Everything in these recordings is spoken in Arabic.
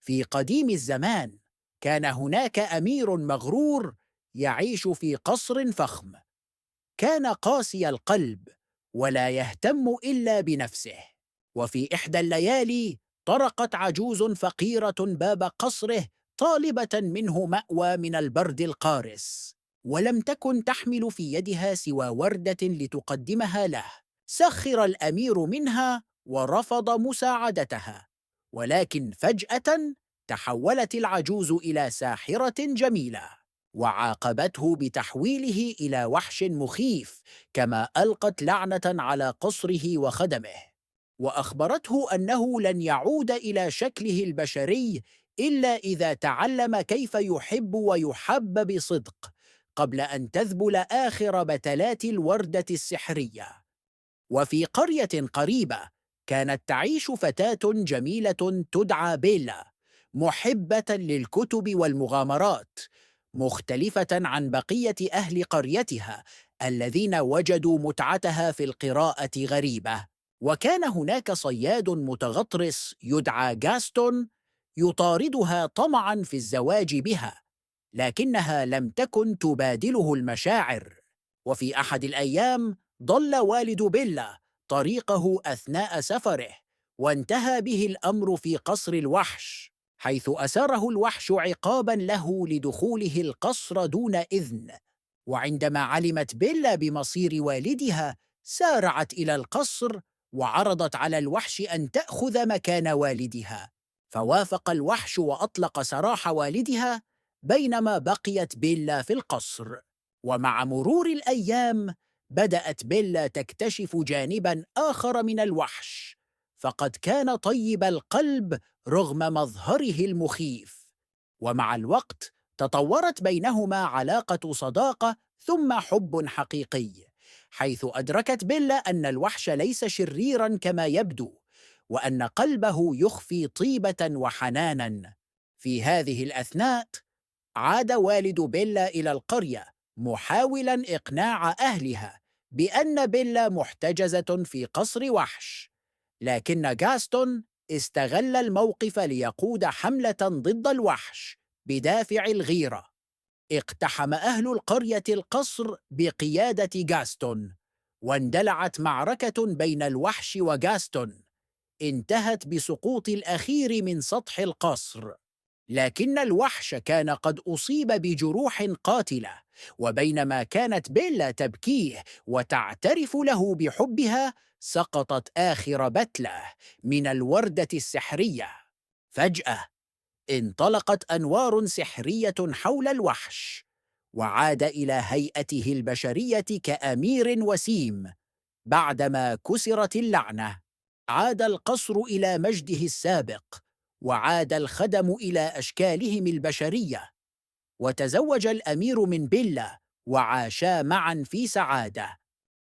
في قديم الزمان كان هناك أمير مغرور يعيش في قصر فخم. كان قاسي القلب ولا يهتم إلا بنفسه. وفي إحدى الليالي طرقت عجوز فقيرة باب قصره طالبة منه مأوى من البرد القارس، ولم تكن تحمل في يدها سوى وردة لتقدمها له. سخر الأمير منها ورفض مساعدتها، ولكن فجأة تحولت العجوز إلى ساحرة جميلة، وعاقبته بتحويله إلى وحش مخيف، كما ألقت لعنة على قصره وخدمه، وأخبرته أنه لن يعود إلى شكله البشري إلا إذا تعلم كيف يحب ويحب بصدق قبل أن تذبل آخر بتلات الوردة السحرية. وفي قرية قريبة كانت تعيش فتاة جميلة تدعى بيلا، محبة للكتب والمغامرات، مختلفة عن بقية أهل قريتها الذين وجدوا متعتها في القراءة غريبة. وكان هناك صياد متغطرس يدعى غاستون يطاردها طمعاً في الزواج بها، لكنها لم تكن تبادله المشاعر. وفي أحد الأيام ضل والد بيلا طريقه أثناء سفره، وانتهى به الأمر في قصر الوحش، حيث أسره الوحش عقاباً له لدخوله القصر دون إذن. وعندما علمت بيلا بمصير والدها سارعت إلى القصر وعرضت على الوحش أن تأخذ مكان والدها، فوافق الوحش وأطلق سراح والدها بينما بقيت بيلا في القصر. ومع مرور الأيام بدأت بيلا تكتشف جانباً آخر من الوحش، فقد كان طيب القلب رغم مظهره المخيف. ومع الوقت تطورت بينهما علاقة صداقة ثم حب حقيقي، حيث أدركت بيلا أن الوحش ليس شريراً كما يبدو، وأن قلبه يخفي طيبة وحناناً. في هذه الأثناء عاد والد بيلا إلى القرية محاولاً إقناع أهلها بأن بيلا محتجزة في قصر وحش، لكن غاستون استغل الموقف ليقود حملة ضد الوحش بدافع الغيرة. اقتحم أهل القرية القصر بقيادة غاستون، واندلعت معركة بين الوحش وغاستون انتهت بسقوط الأخير من سطح القصر. لكن الوحش كان قد أصيب بجروح قاتلة، وبينما كانت بيلا تبكيه وتعترف له بحبها سقطت آخر بتلة من الوردة السحرية. فجأة انطلقت أنوار سحرية حول الوحش، وعاد إلى هيئته البشرية كأمير وسيم. بعدما كسرت اللعنة عاد القصر إلى مجده السابق، وعاد الخدم إلى أشكالهم البشرية، وتزوج الأمير من بيلا وعاشا معا في سعادة.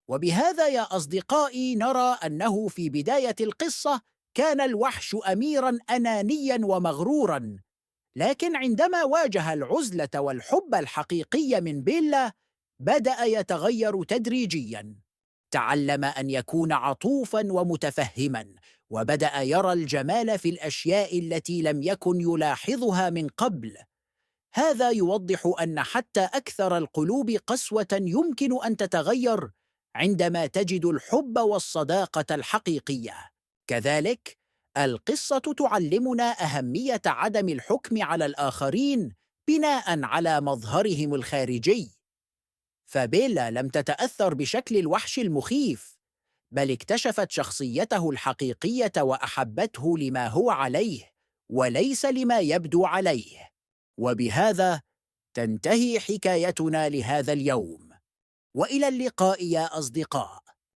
وبهذا يا أصدقائي نرى أنه في بداية القصة كان الوحش أميراً أنانياً ومغروراً، لكن عندما واجه العزلة والحب الحقيقي من بيلا بدأ يتغير تدريجياً. تعلم أن يكون عطوفاً ومتفهماً، وبدأ يرى الجمال في الأشياء التي لم يكن يلاحظها من قبل. هذا يوضح أن حتى أكثر القلوب قسوة يمكن أن تتغير عندما تجد الحب والصداقة الحقيقية. كذلك القصة تعلمنا أهمية عدم الحكم على الآخرين بناء على مظهرهم الخارجي. فبيلا لم تتأثر بشكل الوحش المخيف، بل اكتشفت شخصيته الحقيقية وأحبته لما هو عليه وليس لما يبدو عليه. وبهذا تنتهي حكايتنا لهذا اليوم، وإلى اللقاء يا أصدقاء.